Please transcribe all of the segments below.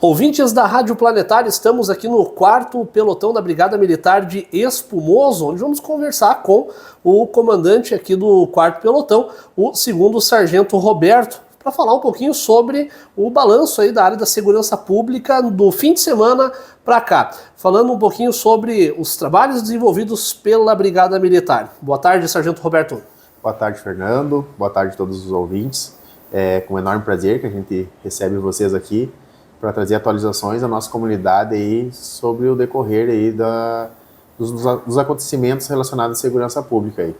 Ouvintes da Rádio Planetária, estamos aqui no 4º Pelotão da Brigada Militar de Espumoso, onde vamos conversar com o comandante aqui do 4º Pelotão, o 2º Sargento Roberto, para falar um pouquinho sobre o balanço aí da área da segurança pública do fim de semana para cá. Falando um pouquinho sobre os trabalhos desenvolvidos pela Brigada Militar. Boa tarde, Sargento Roberto. Boa tarde, Fernando. Boa tarde a todos os ouvintes. É com enorme prazer que a gente recebe vocês aqui para trazer atualizações à nossa comunidade aí sobre o decorrer aí dos acontecimentos relacionados à segurança pública aí.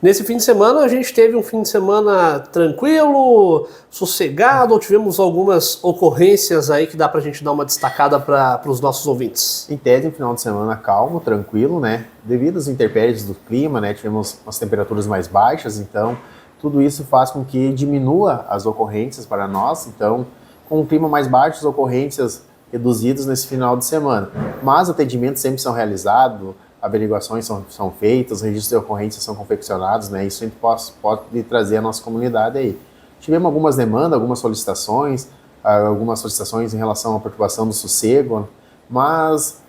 Nesse fim de semana, a gente teve um fim de semana tranquilo, sossegado, ou tivemos algumas ocorrências aí que dá pra gente dar uma destacada para os nossos ouvintes? Em tese, um final de semana calmo, tranquilo, né? Devido às intempéries do clima, né? Tivemos umas temperaturas mais baixas, então tudo isso faz com que diminua as ocorrências para nós, então com um clima mais baixo, as ocorrências reduzidas nesse final de semana. Mas atendimentos sempre são realizados, averiguações são feitas, registros de ocorrências são confeccionados, né? Isso a gente pode trazer à nossa comunidade aí. Tivemos algumas demandas, algumas solicitações em relação à perturbação do sossego, mas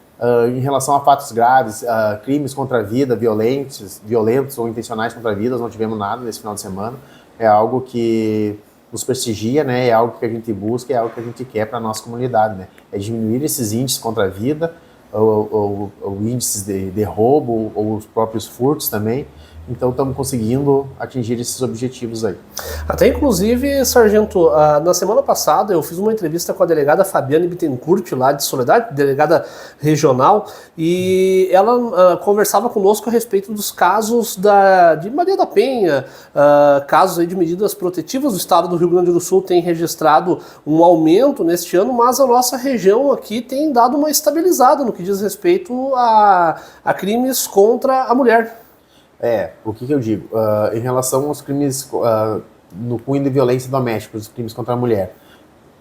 em relação a fatos graves, crimes contra a vida, violentos ou intencionais contra a vida, não tivemos nada nesse final de semana. É algo que nos prestigia, né? É algo que a gente busca, é algo que a gente quer para a nossa comunidade, né? É diminuir esses índices contra a vida, ou índices de roubo, ou os próprios furtos também. Então estamos conseguindo atingir esses objetivos aí. Até inclusive, Sargento, na semana passada eu fiz uma entrevista com a delegada Fabiane Bittencourt, lá de Soledade, delegada regional, e ela conversava conosco a respeito dos casos de Maria da Penha, casos aí de medidas protetivas. O estado do Rio Grande do Sul tem registrado um aumento neste ano, mas a nossa região aqui tem dado uma estabilizada no que diz respeito a crimes contra a mulher. O que eu digo? Em relação aos crimes no cunho de violência doméstica, os crimes contra a mulher,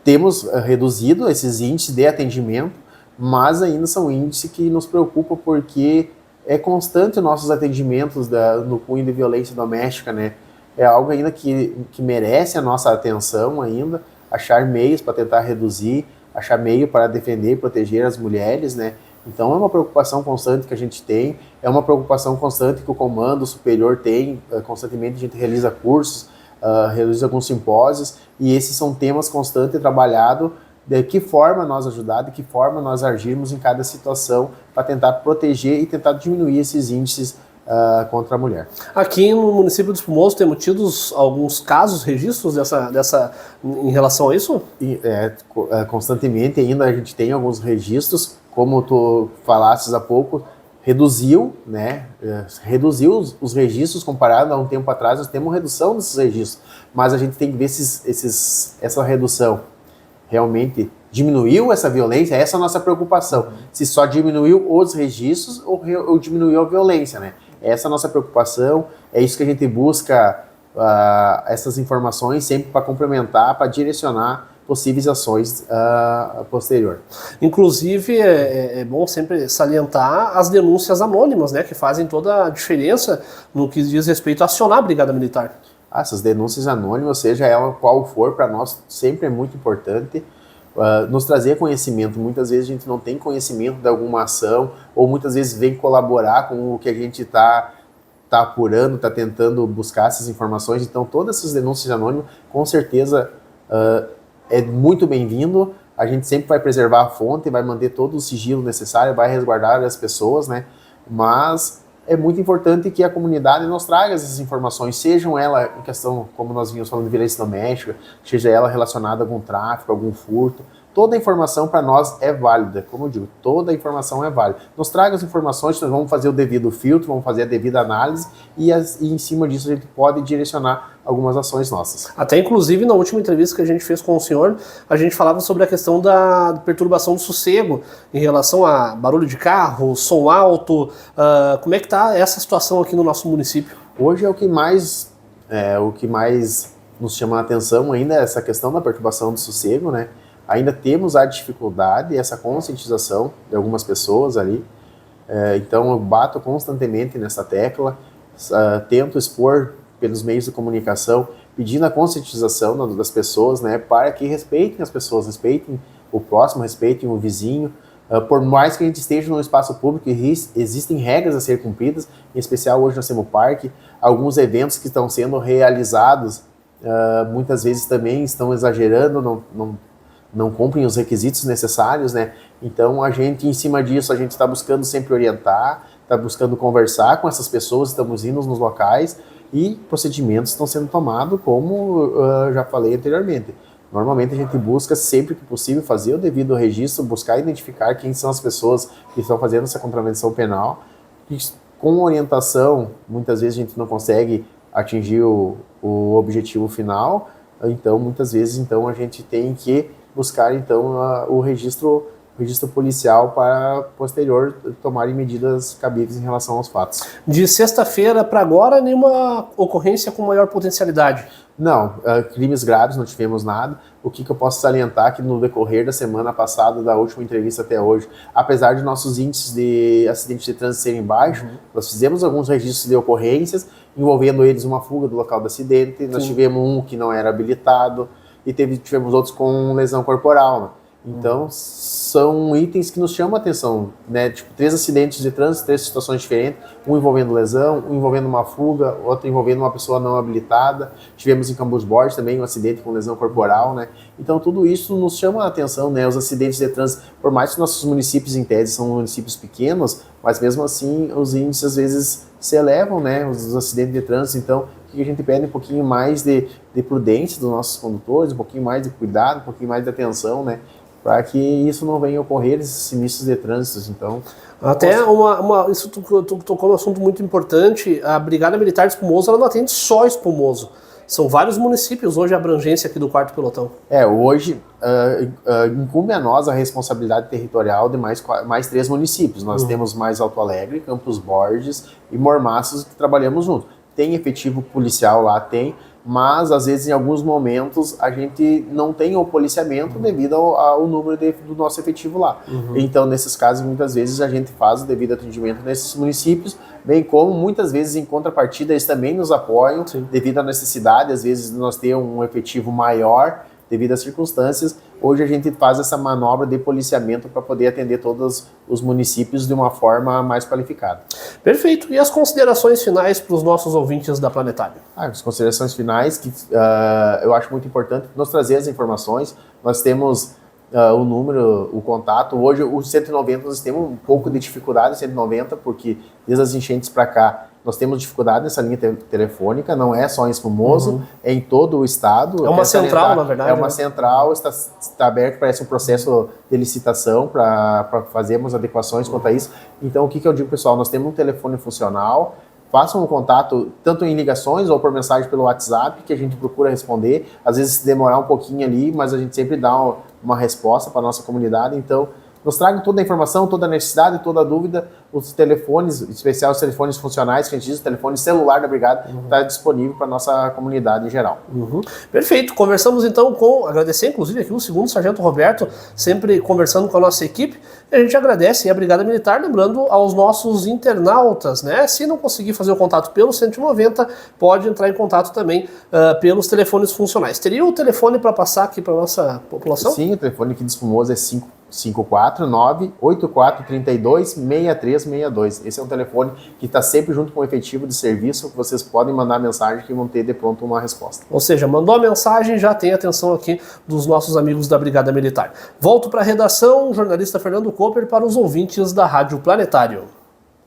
temos reduzido esses índices de atendimento, mas ainda são índices que nos preocupam porque é constante nossos atendimentos no cunho de violência doméstica, né? É algo ainda que merece a nossa atenção ainda, achar meios para tentar reduzir, achar meio para defender e proteger as mulheres, né? Então é uma preocupação constante que a gente tem, é uma preocupação constante que o comando superior tem, constantemente a gente realiza cursos, realiza alguns simpósios, e esses são temas constantes trabalhados de que forma nós ajudar, de que forma nós agirmos em cada situação para tentar proteger e tentar diminuir esses índices contra a mulher. Aqui no município de Espumoso temos tido alguns casos, registros em relação a isso? Constantemente ainda a gente tem alguns registros, como tu falastes há pouco, reduziu, né? Reduziu os registros comparado a um tempo atrás. Nós temos uma redução desses registros, mas a gente tem que ver essa redução realmente diminuiu essa violência. Essa é a nossa preocupação. Se só diminuiu os registros ou diminuiu a violência, né? Essa é a nossa preocupação. É isso que a gente busca, essas informações sempre para complementar, para direcionar possíveis ações posterior. Inclusive, é bom sempre salientar as denúncias anônimas, né, que fazem toda a diferença no que diz respeito a acionar a Brigada Militar. Essas denúncias anônimas, seja ela qual for, para nós sempre é muito importante nos trazer conhecimento. Muitas vezes a gente não tem conhecimento de alguma ação, ou muitas vezes vem colaborar com o que a gente está apurando, está tentando buscar essas informações. Então todas essas denúncias anônimas, com certeza, é muito bem-vindo. A gente sempre vai preservar a fonte, vai manter todo o sigilo necessário, vai resguardar as pessoas, né? Mas é muito importante que a comunidade nos traga essas informações, sejam ela em questão, como nós vimos falando, de violência doméstica, seja ela relacionada a algum tráfico, algum furto. Toda a informação para nós é válida, como eu digo, toda a informação é válida. Nos traga as informações, nós vamos fazer o devido filtro, vamos fazer a devida análise e em cima disso a gente pode direcionar algumas ações nossas. Até inclusive na última entrevista que a gente fez com o senhor, a gente falava sobre a questão da perturbação do sossego em relação a barulho de carro, som alto. Como é que está essa situação aqui no nosso município? Hoje é o que mais nos chama a atenção ainda, é essa questão da perturbação do sossego, né? Ainda temos a dificuldade, essa conscientização de algumas pessoas ali. Então eu bato constantemente nessa tecla, tento expor pelos meios de comunicação, pedindo a conscientização das pessoas, né, para que respeitem as pessoas, respeitem o próximo, respeitem o vizinho. Por mais que a gente esteja num espaço público, existem regras a ser cumpridas, em especial hoje nós temos o parque, alguns eventos que estão sendo realizados, muitas vezes também estão exagerando, não cumprem os requisitos necessários, né? Então a gente, em cima disso, a gente está buscando sempre orientar, está buscando conversar com essas pessoas, estamos indo nos locais e procedimentos estão sendo tomados, como já falei anteriormente. Normalmente a gente busca, sempre que possível, fazer o devido registro, buscar identificar quem são as pessoas que estão fazendo essa contravenção penal. E com orientação, muitas vezes a gente não consegue atingir o objetivo final, então muitas vezes a gente tem que buscar o registro policial para posterior tomarem medidas cabíveis em relação aos fatos. De sexta-feira para agora, nenhuma ocorrência com maior potencialidade? Não, crimes graves não tivemos nada. O que eu posso salientar que no decorrer da semana passada, da última entrevista até hoje, apesar de nossos índices de acidentes de trânsito serem baixos, nós fizemos alguns registros de ocorrências envolvendo eles uma fuga do local do acidente, nós tivemos um que não era habilitado e tivemos outros com lesão corporal, né? Então, são itens que nos chamam a atenção, né? Tipo, 3 acidentes de trânsito, 3 situações diferentes, um envolvendo lesão, um envolvendo uma fuga, outro envolvendo uma pessoa não habilitada. Tivemos em Campos Borges também um acidente com lesão corporal, né? Então, tudo isso nos chama a atenção, né? Os acidentes de trânsito, por mais que nossos municípios, em tese, são municípios pequenos, mas mesmo assim, os índices, às vezes, se elevam, né? Os acidentes de trânsito. Então, o que a gente pede um pouquinho mais de prudência dos nossos condutores, um pouquinho mais de cuidado, um pouquinho mais de atenção, né? Para que isso não venha a ocorrer, esses sinistros de trânsito. Então, até isso tu tocou um assunto muito importante. A Brigada Militar de Espumoso, ela não atende só Espumoso. São vários municípios hoje a abrangência aqui do 4º Pelotão. Hoje incumbe a nós a responsabilidade territorial de mais 3 municípios. Nós temos mais Alto Alegre, Campos Borges e Mormaços, que trabalhamos juntos. Tem efetivo policial lá, mas às vezes em alguns momentos a gente não tem o policiamento devido ao número do nosso efetivo lá. Então, nesses casos, muitas vezes a gente faz o devido atendimento nesses municípios, bem como muitas vezes em contrapartida eles também nos apoiam. Sim. Devido à necessidade, às vezes nós temos um efetivo maior devido às circunstâncias. Hoje a gente faz essa manobra de policiamento para poder atender todos os municípios de uma forma mais qualificada. Perfeito. E as considerações finais para os nossos ouvintes da Planetário? As considerações finais, que eu acho muito importante nos trazer as informações. Nós temos o número, o contato. Hoje o 190 nós temos um pouco de dificuldade, 190, porque desde as enchentes para cá nós temos dificuldade nessa linha telefônica, não é só em Espumoso, é em todo o estado. É uma central, na verdade. É uma central, está aberto, parece um processo de licitação para fazermos adequações quanto a isso. Então, o que eu digo, pessoal? Nós temos um telefone funcional, façam um contato tanto em ligações ou por mensagem pelo WhatsApp, que a gente procura responder. Às vezes, se demorar um pouquinho ali, mas a gente sempre dá uma resposta para a nossa comunidade. Então, nos tragam toda a informação, toda a necessidade, toda a dúvida. Os telefones, em especial os telefones funcionais, que a gente diz, o telefone celular da Brigada, está disponível para a nossa comunidade em geral. Perfeito. Conversamos então agradecer inclusive aqui o 2º Sargento Roberto, sempre conversando com a nossa equipe. E a gente agradece a Brigada Militar, lembrando aos nossos internautas, né? Se não conseguir fazer o contato pelo 190, pode entrar em contato também pelos telefones funcionais. Teria o telefone para passar aqui para a nossa população? Sim, o telefone aqui de Espumoso é 549-8432-6362. Esse é um telefone que está sempre junto com o efetivo de serviço, que vocês podem mandar mensagem que vão ter de pronto uma resposta. Ou seja, mandou a mensagem, já tem atenção aqui dos nossos amigos da Brigada Militar. Volto para a redação, jornalista Fernando Cooper, para os ouvintes da Rádio Planetário.